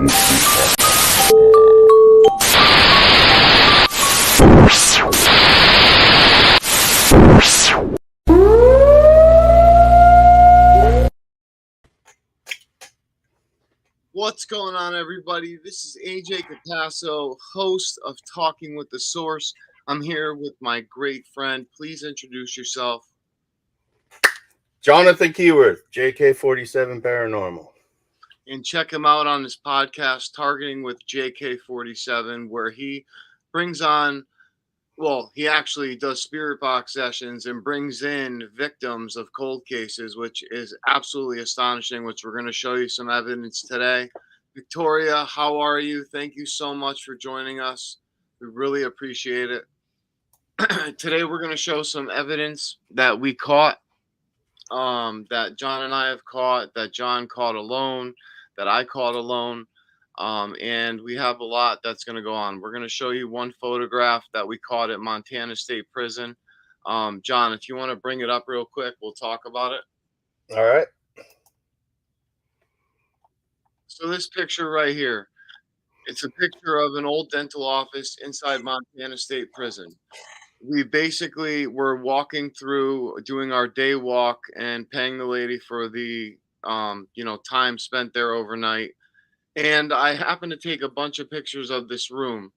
What's going on, everybody? This is AJ Capasso, host of Talking with the Source. I'm here with my great friend. Please introduce yourself. Jon Keyworth, JK47 Paranormal. And check him out on his podcast, Targeting with JK47, where he brings on, well, he actually does spirit box sessions and brings in victims of cold cases, which is absolutely astonishing, which we're going to show you some evidence today. Victoria, how are you? Thank you so much for joining us. We really appreciate it. Today we're going to show some evidence that we caught, that Jon and I have caught, that Jon caught alone, that I caught alone. And we have a lot that's going to go on. We're going to show you one photograph that we caught at Montana State Prison. Jon, if you want to bring it up real quick, we'll talk about it. All right. So this picture right here, it's a picture of an old dental office inside Montana State Prison. We basically were walking through, doing our day walk and paying the lady for the, time spent there overnight. And I happened to take a bunch of pictures of this room.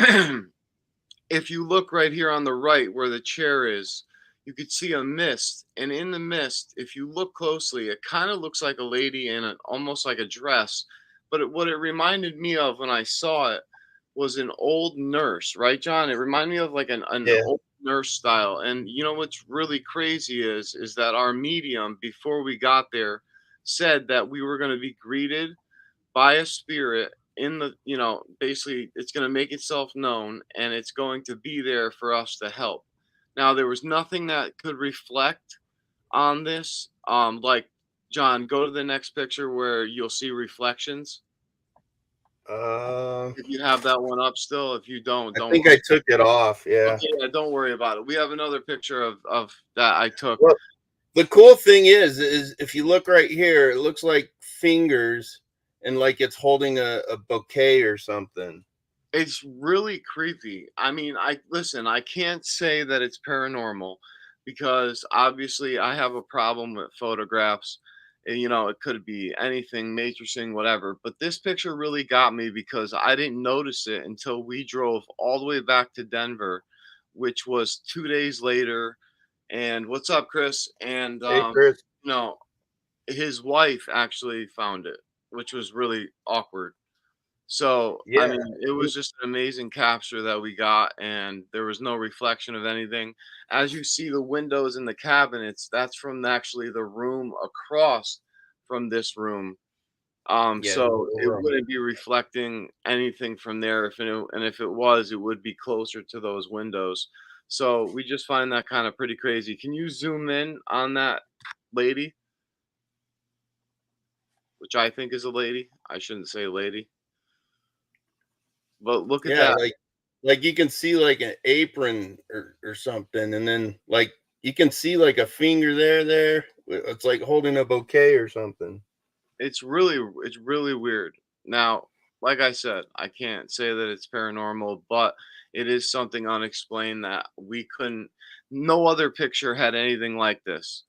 If you look right here on the right where the chair is, you could see a mist. And in the mist, if you look closely, it kind of looks like a lady in almost like a dress. But what it reminded me of when I saw it was an old nurse, right, Jon? It reminded me of like an old nurse style. And you know what's really crazy is that our medium, before we got there, said that we were going to be greeted by a spirit in the, basically it's going to make itself known and it's going to be there for us to help. Now, there was nothing that could reflect on this. Like, Jon, go to the next picture where you'll see reflections. If you have that one up still, if you don't, I think I took it off. Yeah. Okay, yeah, don't worry about it. We have another picture of that I took. Well, the cool thing is if you look right here, it looks like fingers and like it's holding a bouquet or something. It's really creepy. I mean, I can't say that it's paranormal because obviously I have a problem with photographs. And, it could be anything, matrixing, whatever. But this picture really got me because I didn't notice it until we drove all the way back to Denver, which was 2 days later. And what's up, Chris? And, Hey, Chris. his wife actually found it, which was really awkward. So, Yeah. I mean, it was just an amazing capture that we got, and there was no reflection of anything. As you see the windows in the cabinets, that's from actually the room across from this room. So it wouldn't be reflecting anything from there. If it was, it would be closer to those windows. So we just find that kind of pretty crazy. Can you zoom in on that lady? Which I think is a lady. I shouldn't say lady. But look at that. Like you can see like an apron or something, and then like you can see like a finger there. It's like holding a bouquet or something. It's really weird. Now, like I said, I can't say that it's paranormal, but it is something unexplained that no other picture had anything like this.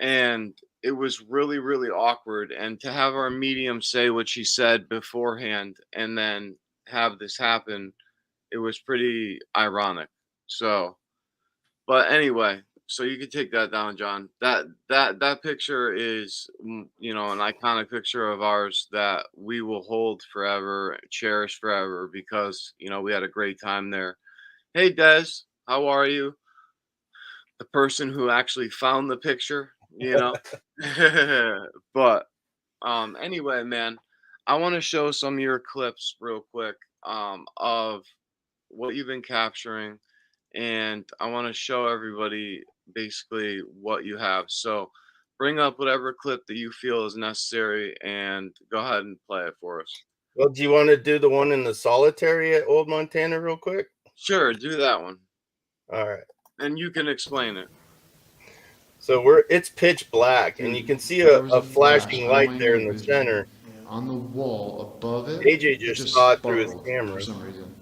And it was really, really awkward. And to have our medium say what she said beforehand and then have this happen, it was pretty ironic. So, but anyway, so you can take that down, Jon. That picture is, an iconic picture of ours that we will hold forever, cherish forever, because we had a great time there. Hey, Des, how are you? The person who actually found the picture, But anyway, man, I want to show some of your clips real quick of what you've been capturing, and I want to show everybody basically what you have. So bring up whatever clip that you feel is necessary and go ahead and play it for us. Well, do you want to do the one in the solitary at Old Montana real quick? Sure, do that one. All right. And you can explain it. So it's pitch black, and you can see a flashing light there in the center. on the wall above it AJ that just just saw it through his sparkled for camera, some reason.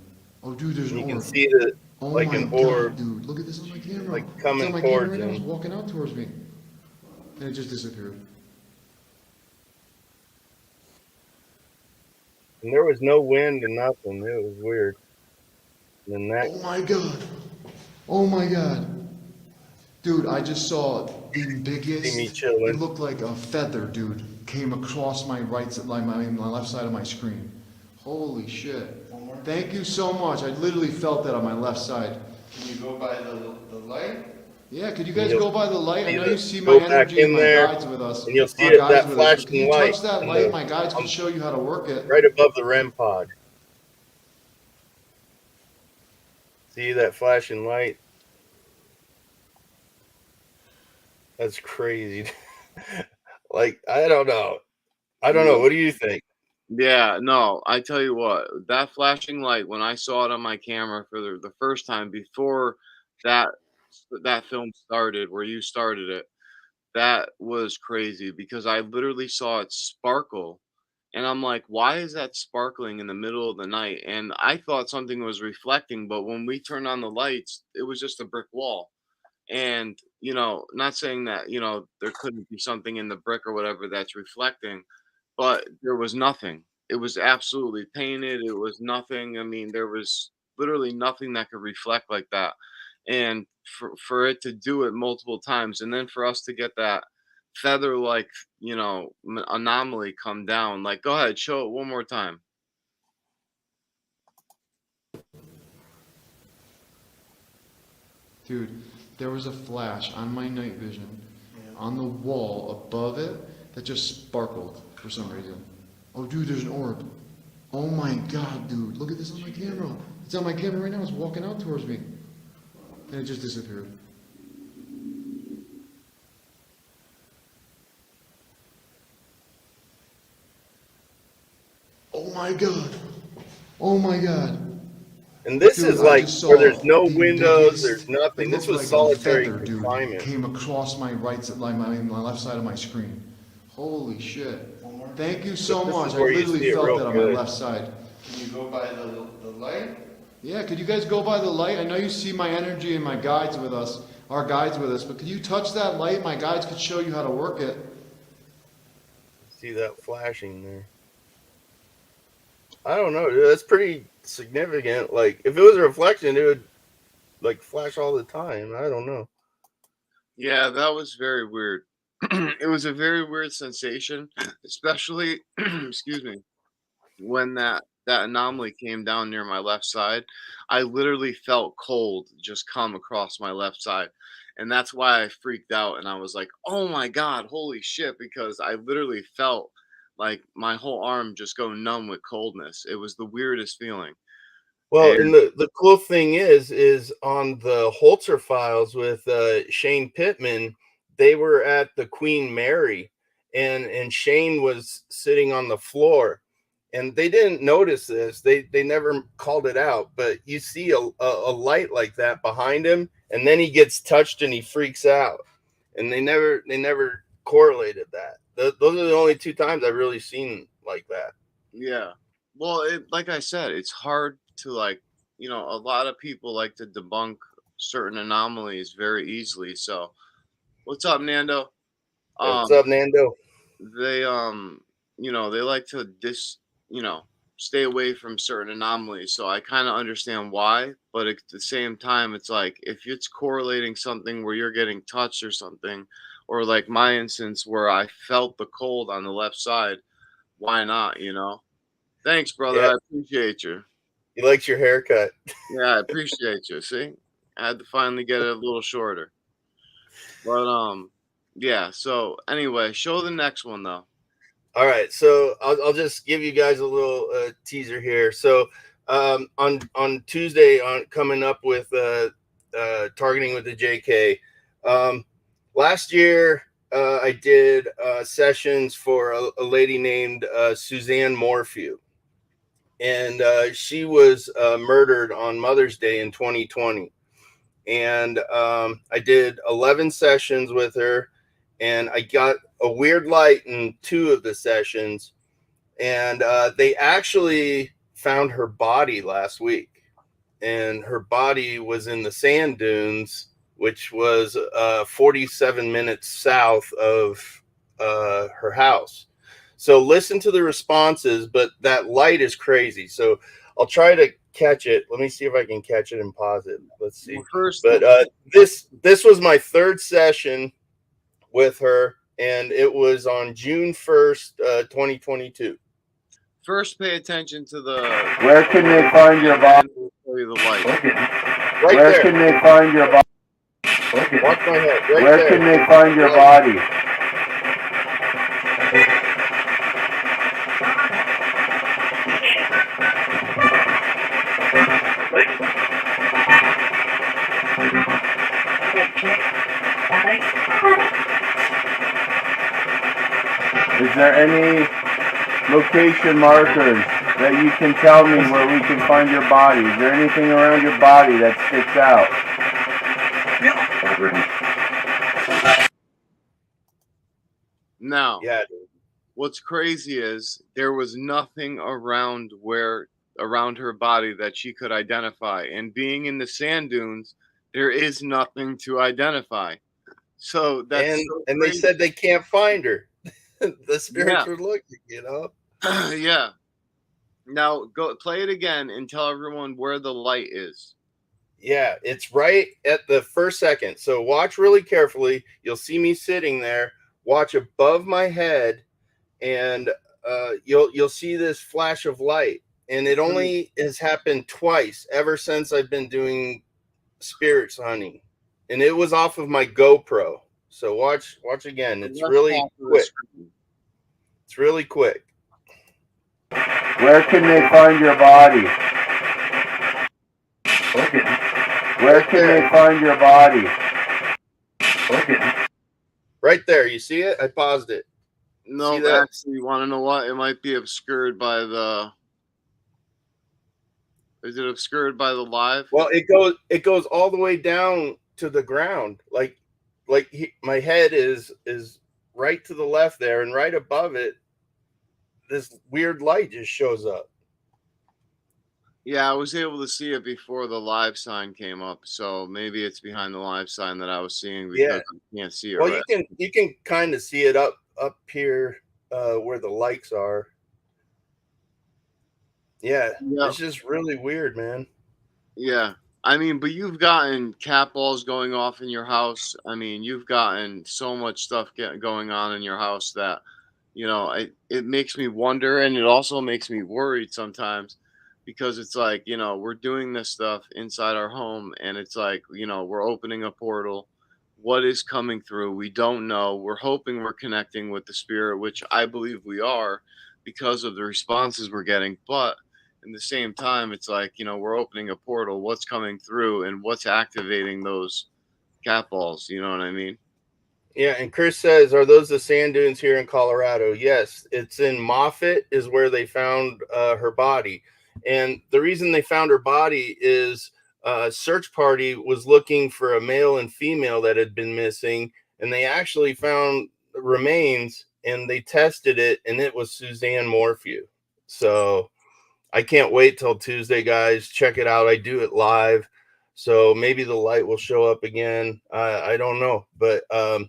Oh, dude, there's and an you can orb. see that Oh like my an god, orb dude. Look at this on my camera. like It's on coming my camera towards right now. It's him. walking out towards me. And it just disappeared. And there was no wind and nothing. It was weird. And then that Oh my god. Oh my god. Dude, I just saw the see me biggest, it chilling. looked like a feather, dude, came across my my left side of my screen. Holy shit. Thank you so much. I literally felt that on my left side. Can you go by the light? Yeah, could you And guys you'll go by the light? I see know the you see my go back energy and in my there, guides with us, and you'll see our it guides that with us, but can you flashing light touch that and light? My guides can on, show you how to work it. right above the REM pod. See that flashing light? That's crazy. Like, I don't know. I don't know. Yeah. What do you think? Yeah, no, I tell you what, that flashing light, when I saw it on my camera for the first time before that that film started, where you started it, that was crazy because I literally saw it sparkle. And I'm like, why is that sparkling in the middle of the night? And I thought something was reflecting, but when we turned on the lights, it was just a brick wall. And, not saying that, there couldn't be something in the brick or whatever that's reflecting, but there was nothing. It was absolutely painted. It was nothing. I mean, there was literally nothing that could reflect like that. And for it to do it multiple times, and then for us to get that feather like, anomaly come down. Like, go ahead, show it one more time. Dude, there was a flash on my night vision on the wall above it that just sparkled for some reason. Oh, dude, there's an orb. Oh my god, dude. Look at this on my camera. It's on my camera right now. It's walking out towards me. And it just disappeared. Oh my god. Oh my god. And this Dude, is I like just where saw there's no the windows, there's biggest, it nothing. This looked was like a solitary feather, dude, confinement. came across my my left side of my screen. Holy shit. Thank you so But this much. is I where you literally see it felt real that on my good. left side. Can you go by the light? Yeah, could you guys go by the light? I know you see my energy and my guides with us, our guides with us, but could you touch that light? My guides could show you how to work it. See that flashing there? I don't know, dude. That's pretty significant. Like, if it was a reflection, it would like flash all the time. I don't know. Yeah, that was very weird. It was a very weird sensation, especially excuse me, when that anomaly came down near my left side. I literally felt cold just come across my left side. And that's why I freaked out and I was like, "Oh my god, holy shit," because I literally felt like my whole arm just go numb with coldness. It was the weirdest feeling. Well, and And the cool thing is on the Holzer files with Shane Pittman, they were at the Queen Mary, and Shane was sitting on the floor, and they didn't notice this. They never called it out, but you see a light like that behind him, and then he gets touched and he freaks out, and they never correlated that. Those are the only two times I've really seen like that. yeah. Well, like I said, it's hard to a lot of people like to debunk certain anomalies very easily. So, what's up, Nando? Hey, what's Um, up, Nando? they they like to you know, stay away from certain anomalies. So I kind of understand why, but at the same time, it's like if it's correlating something where you're getting touched or something, or like my instance where I felt the cold on the left side, why not, Thanks, brother. Yeah, I appreciate you. he likes your haircut. Yeah, I appreciate you. See, I had to finally get it a little shorter. But yeah. So anyway, show the next one though. All right, so I'll just give you guys a little teaser here. So on Tuesday, on coming up with targeting with the JK. Last year, I did sessions for a lady named Suzanne Morphew, and she was murdered on Mother's Day in 2020. And I did 11 sessions with her, and I got a weird light in two of the sessions, And they actually found her body last week, and her body was in the sand dunes, which was 47 minutes south of her house. So listen to the responses, but that light is crazy. So I'll try to catch it. Let me see if I can catch it and pause it. Let's see. Well, first, But this was my third session with her, and it was on June 1st, 2022. first pay attention to the. Where can they find your body? Show you the light. Okay. Right Where there. can they find your body? Okay. Watch my head. Right Where there. can they find your body? Is there any location markers that you can tell me where we can find your body? Is there anything around your body that sticks out? Now, Yeah, dude. what's crazy is there was nothing around her body that she could identify, and being in the sand dunes, there is nothing to identify. So that's and they said they can't find her. The spirits Yeah. were looking, you know. Yeah. Now go play it again and tell everyone where the light is. Yeah, it's right at the first second. So watch really carefully. You'll see me sitting there. Watch above my head, and you'll see this flash of light. And it only has happened twice ever since I've been doing spirits hunting, and it was off of my GoPro. So watch again. It's really quick. It's really quick. Where can they find your body? Okay. Where can they find your body? Okay. Right there. You see it? I paused it. No, See that? actually, you want to know what? It might be obscured by the. Is it obscured by the live? Well, it goes all the way down to the ground. My head is right to the left there, and right above it, this weird light just shows up. Yeah, I was able to see it before the live sign came up, so maybe it's behind the live sign that I was seeing because Yeah. I can't see it. Well, right. you can kind of see it up here where the lights are. Yeah, Yeah. it's just really weird, man. Yeah. I mean, but you've gotten cat balls going off in your house. I mean, you've gotten so much stuff going on in your house that, it makes me wonder, and it also makes me worried sometimes because it's like, we're doing this stuff inside our home and it's like, we're opening a portal. What is coming through? We don't know. We're hoping we're connecting with the spirit, which I believe we are because of the responses we're getting. But in the same time, it's like, we're opening a portal. What's coming through and what's activating those cat balls? You know what I mean? Yeah, and Chris says, are those the sand dunes here in Colorado? Yes, it's in Moffett is where they found her body. And the reason they found her body is a search party was looking for a male and female that had been missing, and they actually found remains, and they tested it, and it was Suzanne Morphew. So I can't wait till Tuesday, guys. Check it out. I do it live. So maybe the light will show up again. I don't know, but I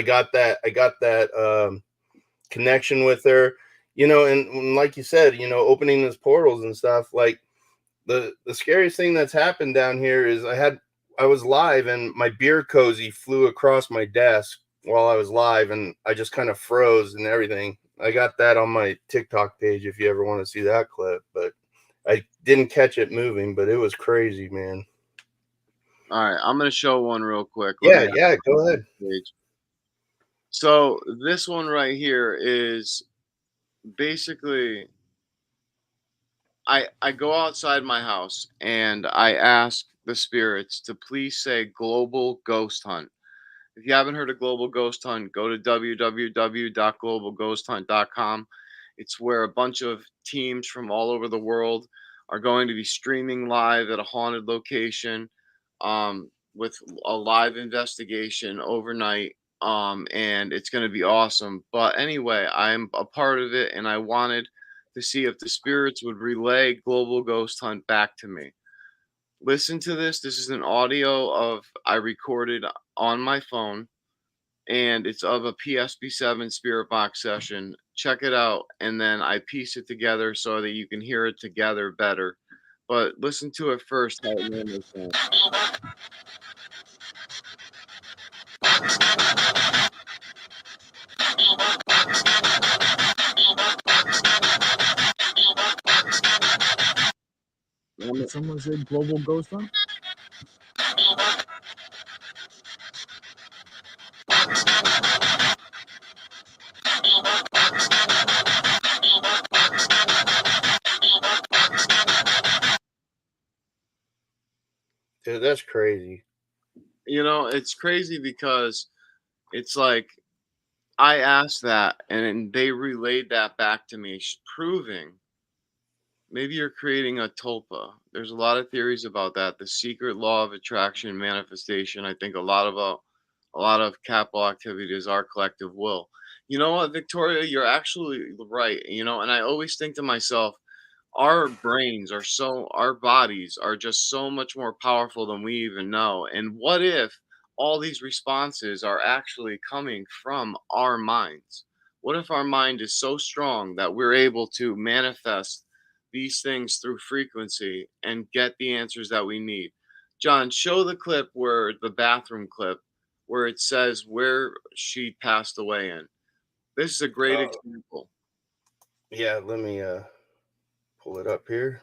got that connection with her, and like you said, opening those portals and stuff. Like the scariest thing that's happened down here is I was live and my beer cozy flew across my desk while I was live, and I just kind of froze and everything. I got that on my TikTok page if you ever want to see that clip, but I didn't catch it moving, but it was crazy, man. All right. I'm going to show one real quick. Yeah, go ahead. So this one right here is basically I go outside my house and I ask the spirits to please say global ghost hunt. If you haven't heard of Global Ghost Hunt, go to www.globalghosthunt.com. It's where a bunch of teams from all over the world are going to be streaming live at a haunted location with a live investigation overnight. And it's going to be awesome. But anyway, I'm a part of it and I wanted to see if the spirits would relay Global Ghost Hunt back to me. Listen to this. This is an audio of I recorded on my phone, and it's of a PSP7 Spirit Box session. Check it out, and then I piece it together so that you can hear it together better. But listen to it first. How it normally sounds. Did someone say global ghost hunt? Dude, that's crazy. You know, it's crazy because it's like I asked that and they relayed that back to me, proving maybe you're creating a tulpa. There's a lot of theories about that. The secret law of attraction manifestation. I think a lot of capital activity is our collective will. You know what, Victoria, you're actually right. You know, and I always think to myself, our bodies are just so much more powerful than we even know. And what if all these responses are actually coming from our minds? What if our mind is so strong that we're able to manifest these things through frequency and get the answers that we need? John, show the clip where the bathroom clip where it says where she passed away in. This is a great example. Yeah, let me pull it up here.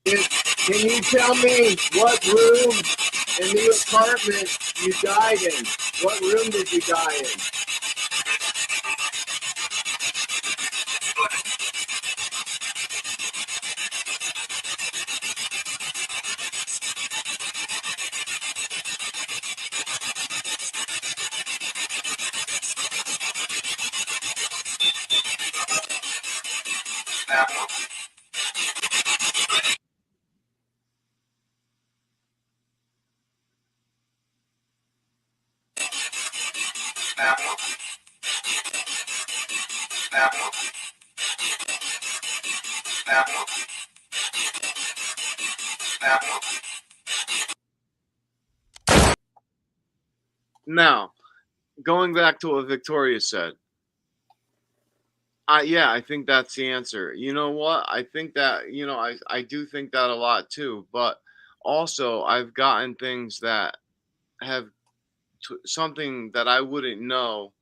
Can you tell me what room in the apartment you died in? What room did you die in? Now, going back to what Victoria said, yeah, I think that's the answer. You know what? I think that, I do think that a lot too. But also, I've gotten things that have something that I wouldn't know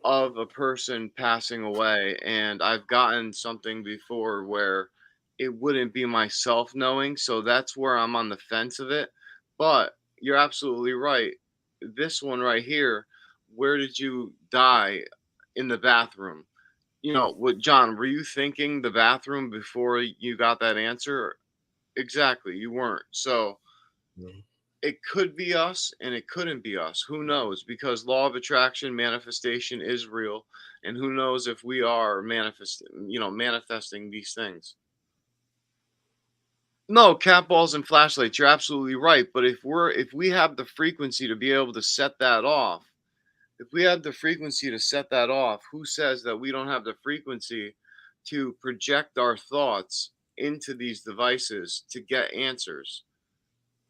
of a person passing away. And I've gotten something before where it wouldn't be myself knowing. So that's where I'm on the fence of it. But you're absolutely right. This one right here, where did you die in the bathroom? You know, what, John, were you thinking the bathroom before you got that answer? Exactly, you weren't. So Mhm. it could be us and it couldn't be us. Who knows? Because law of attraction manifestation is real, and who knows if we are manifesting these things. No, cat balls and flashlights, you're absolutely right. But if we have the frequency to be able to set that off, if we have the frequency to set that off, who says that we don't have the frequency to project our thoughts into these devices to get answers?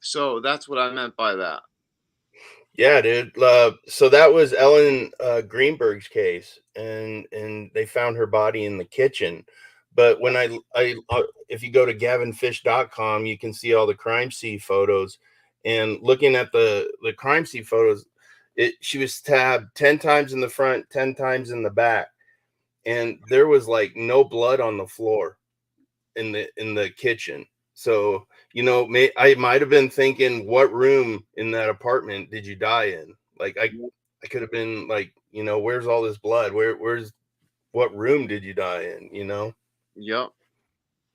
So that's what I meant by that. Yeah, dude. So that was Ellen Greenberg's case, and they found her body in the kitchen. But when if you go to gavinfish.com, you can see all the crime scene photos. And looking at the crime scene photos, she was stabbed 10 times in the front, 10 times in the back, and there was like no blood on the floor in the kitchen. So, I might have been thinking, what room in that apartment did you die in? Like, I could have been like, where's all this blood? What room did you die in? Yep,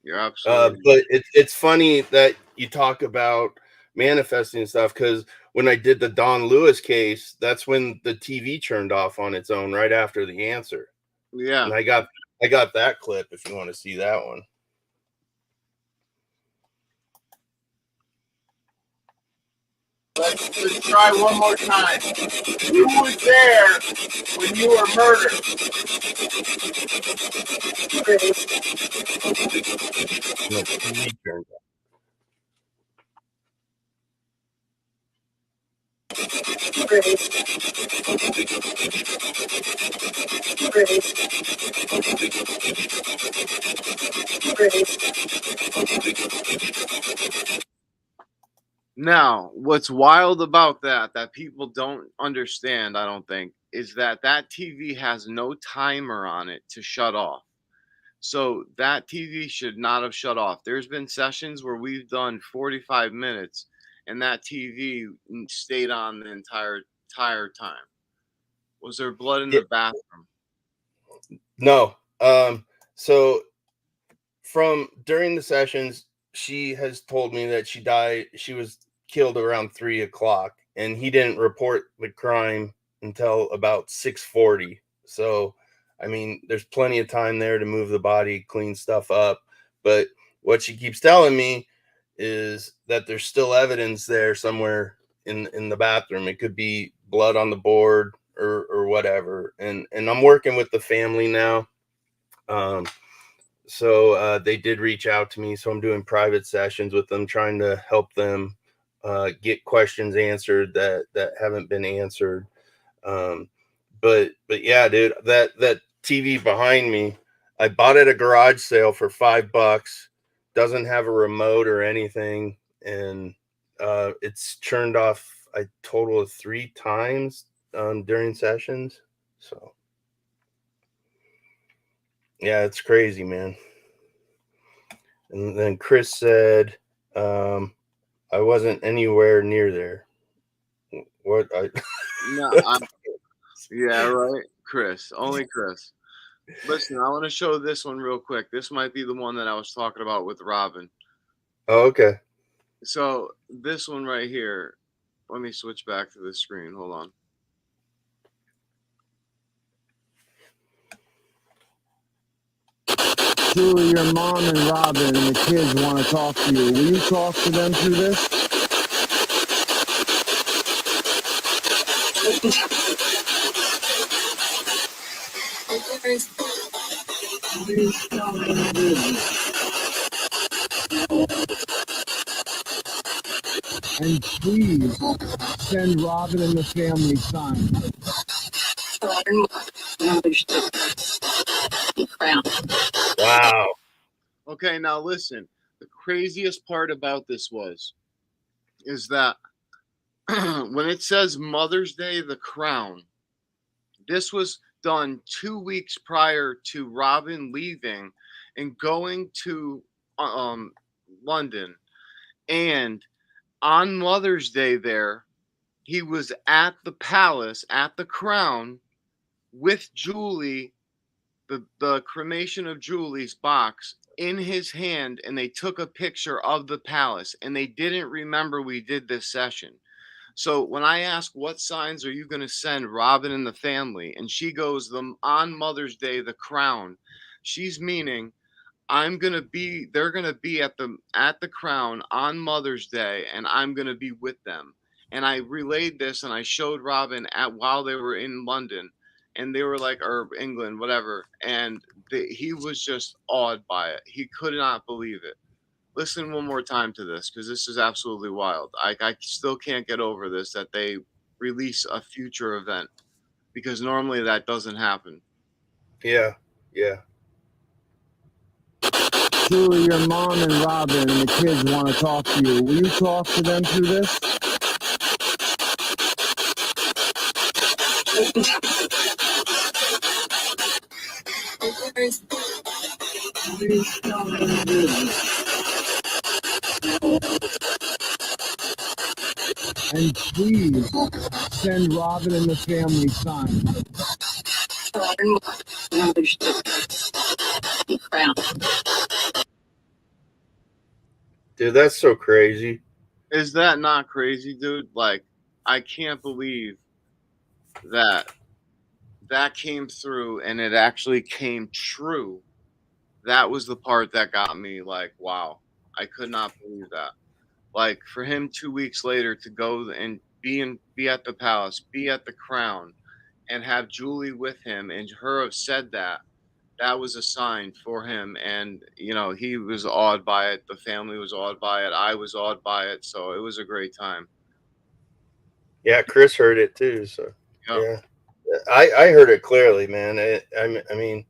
you're absolutely But it's funny that you talk about manifesting stuff, because when I did the Don Lewis case, that's when the TV turned off on its own right after the answer. yeah. And I got that clip if you want to see that one. Let's try one more time. Who was there when you were murdered? Now, what's wild about that people don't understand, I don't think, is that that TV has no timer on it to shut off. So that TV should not have shut off. There's been sessions where we've done 45 minutes and that TV stayed on the entire time. Was there blood in Yeah. the bathroom? No. So from during the sessions, she has told me that she died. She was killed around 3 o'clock, and he didn't report the crime until about 6:40. So, I mean, there's plenty of time there to move the body, clean stuff up. But what she keeps telling me is that there's still evidence there somewhere in the bathroom. It could be blood on the board or whatever. And I'm working with the family now. So they did reach out to me. So I'm doing private sessions with them, trying to help them get questions answered that haven't been answered. But yeah, dude, that TV behind me, I bought at a garage sale for $5. Doesn't have a remote or anything, and it's turned off a total of 3 times during sessions. So yeah, it's crazy, man. And then Chris said, I wasn't anywhere near there. What? No, yeah, right. Chris, only Chris. Listen, I want to show this one real quick. This might be the one that I was talking about with Robin. Oh, okay. So this one right here, let me switch back to the screen. Hold on. Julie, your mom and Robin and the kids want to talk to you. Will you talk to them through this? And please send Robin and the family signs. Wow. Okay, now listen. The craziest part about this is that when it says Mother's Day, the crown, this was done 2 weeks prior to Robin leaving and going to London. And on Mother's Day there, he was at the palace, at the crown, with Julie, the cremation of Julie's box in his hand, and they took a picture of the palace, and they didn't remember we did this session. So when I ask what signs are you going to send Robin and the family, and she goes, on Mother's Day, the crown, she's meaning they're gonna be at the crown on Mother's Day, and I'm gonna be with them. And I relayed this and I showed Robin while they were in London, and they were like, or England, whatever, and he was just awed by it. He could not believe it. Listen one more time to this because this is absolutely wild. I still can't get over this that they release a future event because normally that doesn't happen. Yeah. Yeah. Julie, your mom and Robin and the kids want to talk to you. Will you talk to them through this? And please send Robin and the family signs. Dude, that's so crazy. Is that not crazy, dude? Like, I can't believe that came through and it actually came true. That was the part that got me like, wow. I could not believe that. Like for him 2 weeks later to go and be at the palace, be at the crown, and have Julie with him, and her have said that that was a sign for him. And he was awed by it, the family was awed by it, I was awed by it, so it was a great time. Yeah, Chris heard it too. So Yep. yeah, I heard it clearly, man. I mean,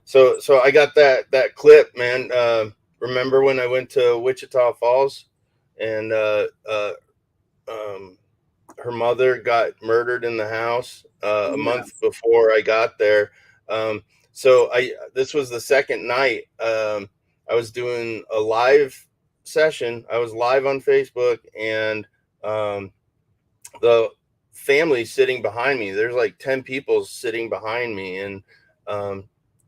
so I got that clip, man. Remember when I went to Wichita Falls and her mother got murdered in the house a Yeah. month before I got there. So this was the second night. I was doing a live session. I was live on Facebook, and the family sitting behind me. There's like 10 people sitting behind me, and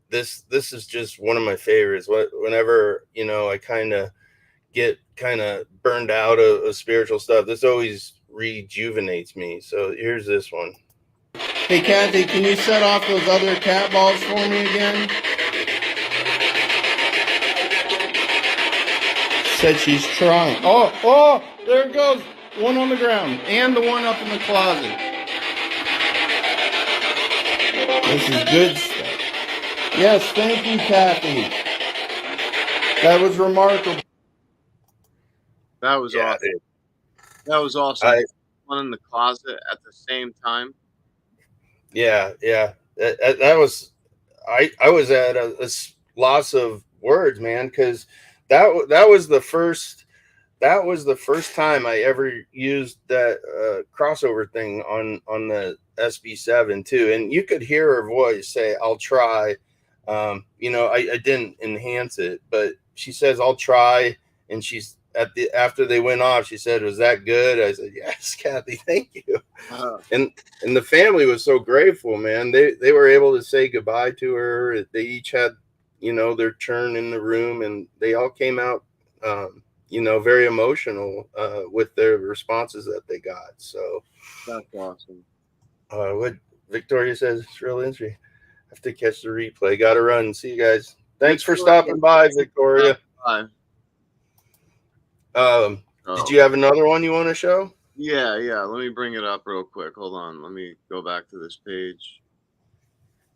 this is just one of my favorites. Whenever I kind of get burned out of spiritual stuff, this always rejuvenates me. So here's this one. Hey Kathy, can you set off those other cat balls for me again? Said she's trying. Oh, there it goes. One on the ground and the one up in the closet. This is good stuff. Yes, thank you, Kathy. That was remarkable. That was awesome. Dude. That was awesome. One in the closet at the same time. Yeah. That was. I was at a loss of words, man, because that was the first. That was the first time I ever used that crossover thing on the SB7 too, and you could hear her voice say, "I'll try." I didn't enhance it, but she says, "I'll try," and she's after they went off, she said, "Was that good?" I said, "Yes, Kathy, thank you." And the family was so grateful, man. They were able to say goodbye to her. They each had, their turn in the room, and they all came out, very emotional with their responses that they got. So that's awesome. What Victoria says, it's real interesting. Have to catch the replay. Got to run. See you guys. Thanks for stopping by, Victoria. Bye. Did you have another one you want to show? Yeah. Let me bring it up real quick. Hold on. Let me go back to this page.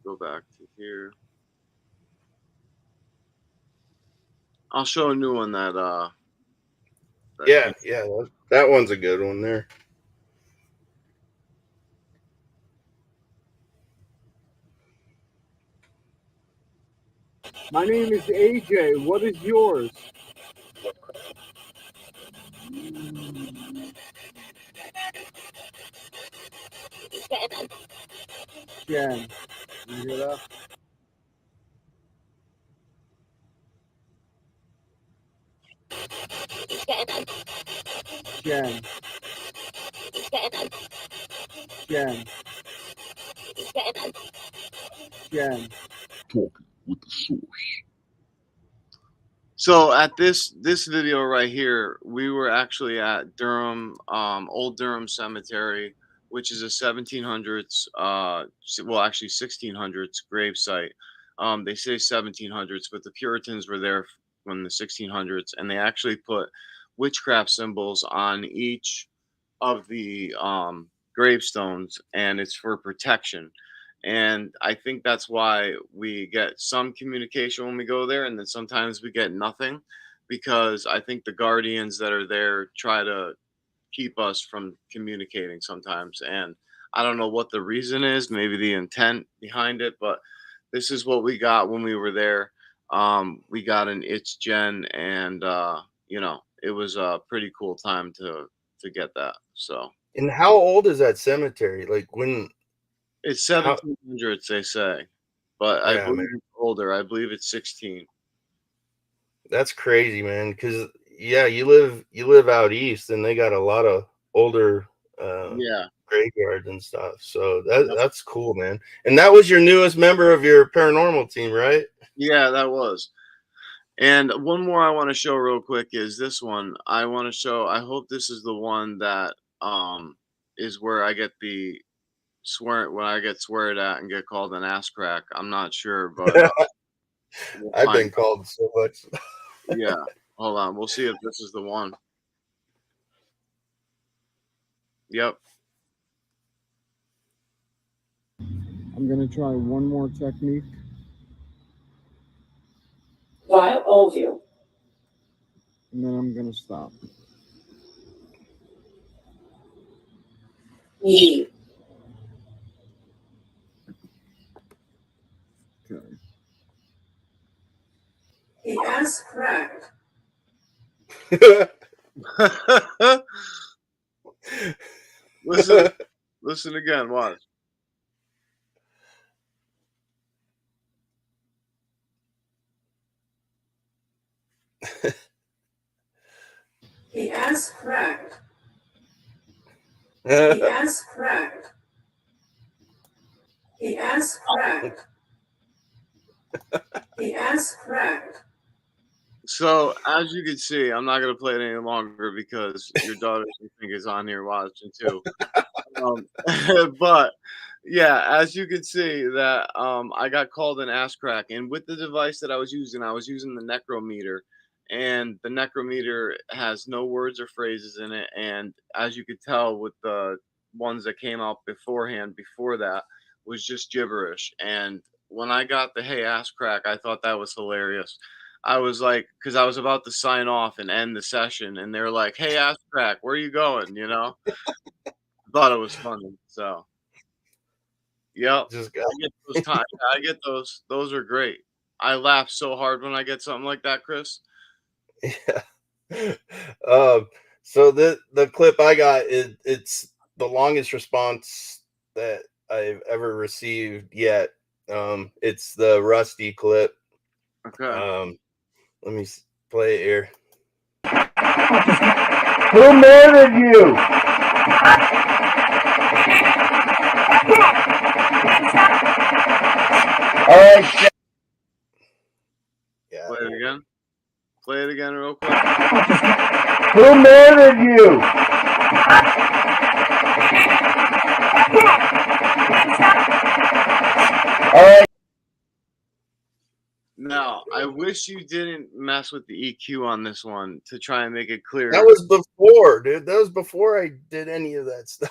Go back to here. I'll show a new one that yeah, that one's a good one there. My name is AJ. What is yours? Jen. You hear that? Jen. Talking with the source. So at this video right here, we were actually at Durham, Old Durham Cemetery, which is a 1700s, well actually 1600s grave site. They say 1700s, but the Puritans were there from the 1600s, and they actually put witchcraft symbols on each of the gravestones, and it's for protection. And I think that's why we get some communication when we go there, and then sometimes we get nothing, because I think the guardians that are there try to keep us from communicating sometimes. And I don't know what the reason is, maybe the intent behind it, but this is what we got when we were there. We got an It's Jen, and it was a pretty cool time to get that. So. And how old is that cemetery? Like when? It's 1700s, they say, but I believe it's older. I believe it's 16. That's crazy, man. Because you live out east, and they got a lot of older graveyards and stuff. So that's cool, man. And that was your newest member of your paranormal team, right? Yeah, that was. And one more I want to show real quick is this one. I want to show. I hope this is the one that is where I get the when I get sweared at and get called an ass crack. I'm not sure, but I've been called so much. Yeah, hold on, we'll see if this is the one. Yep. I'm gonna try one more technique. While overview. And then I'm gonna stop. E. Okay. The ass cracked. Listen again. Watch. The ass cracked. The ass cracked. The ass cracked. The ass cracked. So as you can see, I'm not gonna play it any longer because your daughter, I think, is on here watching too. But yeah, as you can see that I got called an ass crack, and with the device that I was using the necrometer, and the necrometer has no words or phrases in it, and as you could tell with the ones that came out beforehand before that was just gibberish. And when I got the hey ass crack, I thought that was hilarious. I was like, because I was about to sign off and end the session, and they're like, "Hey, ass crack, where are you going?" You know, thought it was funny. So, yep, Just I get those times. I get those. Those are great. I laugh so hard when I get something like that, Chris. yeah. So the clip I got it's the longest response that I've ever received yet. It's the Rusty clip. Okay. Let me play it here. Who murdered you? All right. Yeah. Play it again. Play it again, real quick. Who murdered you? All right. Now, I wish you didn't mess with the EQ on this one to try and make it clear. That was before, dude. That was before I did any of that stuff.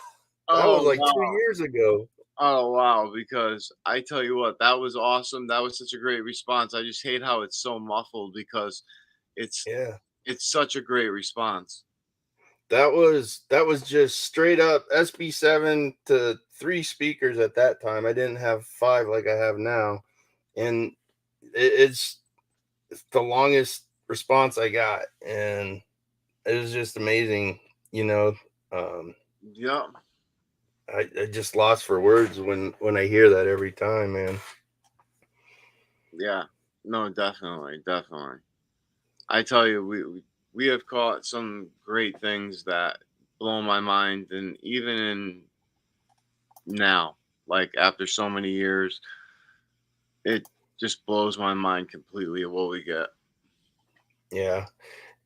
That was Oh, like wow. 2 years ago. Oh wow, because I tell you what, that was awesome. That was such a great response. I just hate how it's so muffled because it's Yeah. it's such a great response. That was just straight up SB7 to 3 speakers at that time. I didn't have 5 like I have now. And it's the longest response I got, and it was just amazing, you know. Yep. I just lost for words when I hear that every time, man. Yeah. No, definitely, definitely. I tell you, we have caught some great things that blow my mind, and even in now, like after so many years, it just blows my mind completely of what we get. Yeah.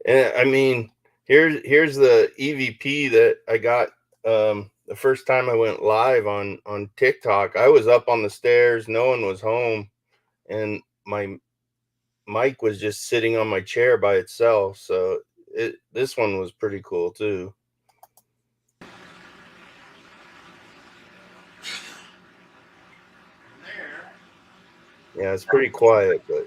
And I mean, here's the EVP that I got the first time I went live on TikTok. I was up on the stairs, no one was home, and my mic was just sitting on my chair by itself. So this one was pretty cool too. Yeah, it's pretty quiet, but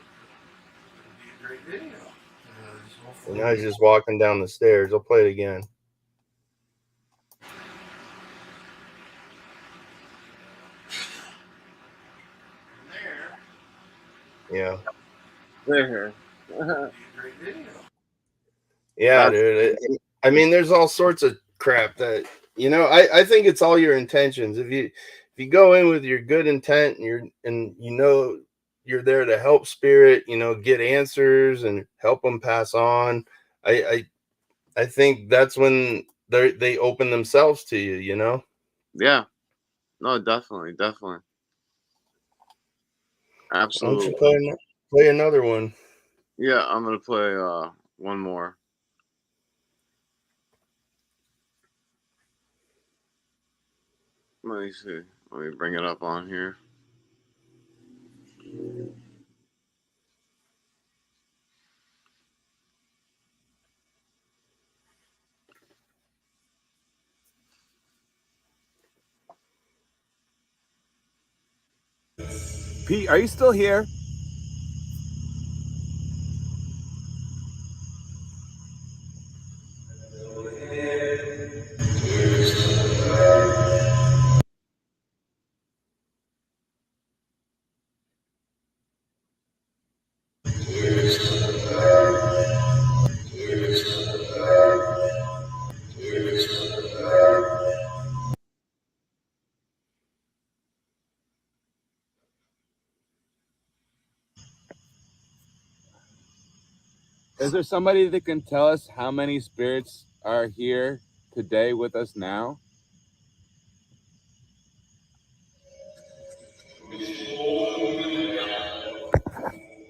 and now he's just walking down the stairs. I'll play it again. Yeah. There. Yeah, dude. I mean, there's all sorts of crap that I think it's all your intentions. If you go in with your good intent and you're there to help spirit, get answers and help them pass on. I think that's when they open themselves to you. Yeah. No, definitely, definitely. Why don't Absolutely. you play another one? Yeah, I'm gonna play one more. Let me see. Let me bring it up on here. Pete, are you still here? Is there somebody that can tell us how many spirits are here today with us now?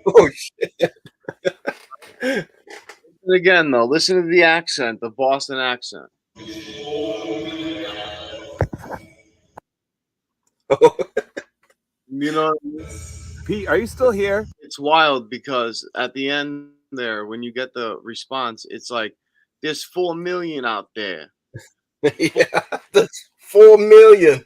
Oh shit! Again, though, listen to the accent, the Boston accent. You know what I mean? Pete, are you still here? It's wild because at the end there, when you get the response, it's like there's 4 million out there. Yeah, that's 4 million.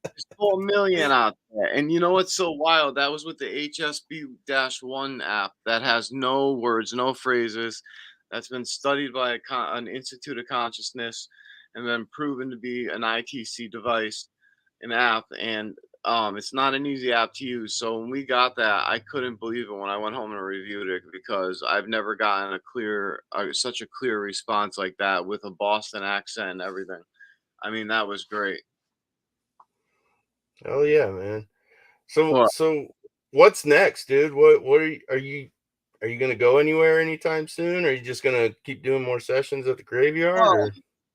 There's 4 million out there. And you know what's so wild? That was with the HSB-1 app that has no words, no phrases. That's been studied by an Institute of Consciousness and then proven to be an ITC device, an app. And it's not an easy app to use. So when we got that, I couldn't believe it when I went home and reviewed it because I've never gotten such a clear response like that with a Boston accent and everything. I mean, that was great. Oh yeah, man. So Well, so what's next, dude? What are you gonna go anywhere anytime soon? Or are you just gonna keep doing more sessions at the graveyard? well, Or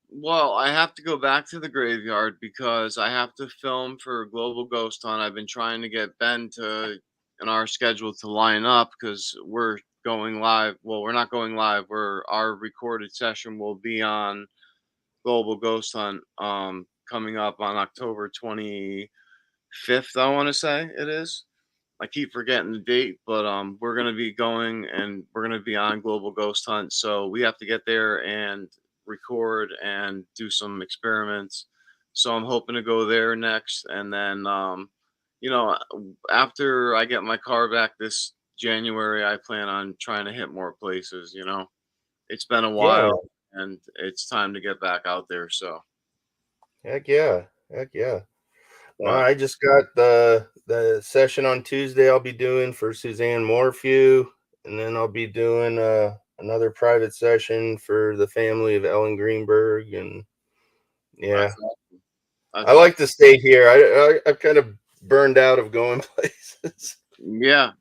well, I have to go back to the graveyard because I have to film for Global Ghost Hunt. I've been trying to get Ben to in our schedule to line up because we're going live. Well, we're not going live. Our recorded session will be on Global Ghost Hunt coming up on October 25th, I want to say it is. I keep forgetting the date, but we're gonna be going and we're gonna be on Global Ghost Hunt. So we have to get there and record and do some experiments. So I'm hoping to go there next, and then you know, after I get my car back this January, I plan on trying to hit more places. You know, it's been a yeah, while, and it's time to get back out there. So, heck yeah, heck yeah. No, but I just got the session on Tuesday I'll be doing for Suzanne Morphew, and then I'll be doing another private session for the family of Ellen Greenberg. And yeah, that's awesome. I That's like awesome. to stay here. I've kind of burned out of going places. Yeah.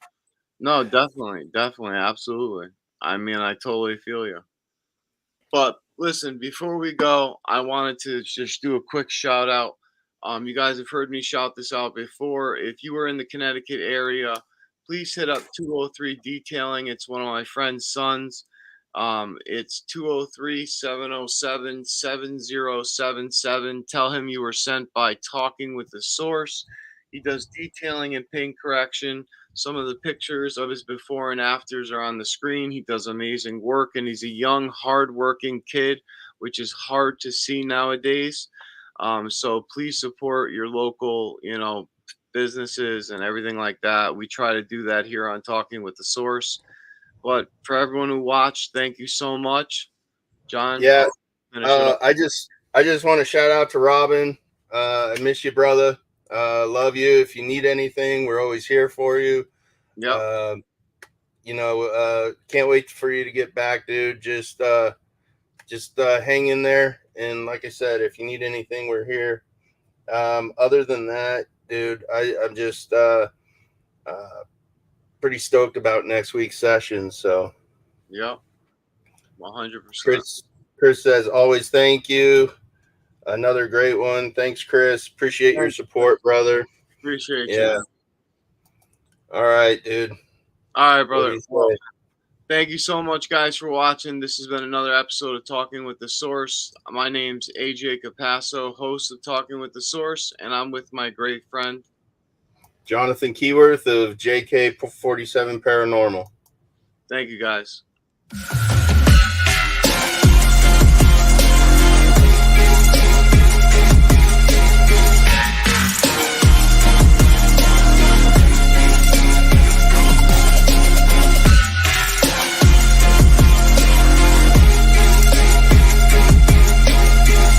No, definitely, definitely, absolutely. I mean, I totally feel you. But listen, before we go, I wanted to just do a quick shout out. You guys have heard me shout this out before. If you are in the Connecticut area, please hit up 203 Detailing. It's one of my friend's sons. It's 203-707-7077. Tell him you were sent by Talking with the Source. He does detailing and paint correction. Some of the pictures of his before and afters are on the screen. He does amazing work, and he's a young, hardworking kid, which is hard to see nowadays. So please support your local, businesses and everything like that. We try to do that here on Talking with the Source. But for everyone who watched, thank you so much, John. Yeah, Finish it up. I just want to shout out to Robin. I miss you, brother. Love you. If you need anything, we're always here for you. Yep. Can't wait for you to get back, dude. Just hang in there. And like I said, if you need anything, we're here. Other than that, dude, I'm just pretty stoked about next week's session. So, Yep. 100%. Chris says always thank you. Another great one. Thanks, Chris. Appreciate your support, brother. Appreciate you, Yeah. man. All right, dude. All right, What do brother. you Well, say? thank you so much, guys, for watching. This has been another episode of Talking with the Source. My name's AJ Capasso, host of Talking with the Source, and I'm with my great friend Jonathan Keyworth of JK47 Paranormal. Thank you, guys.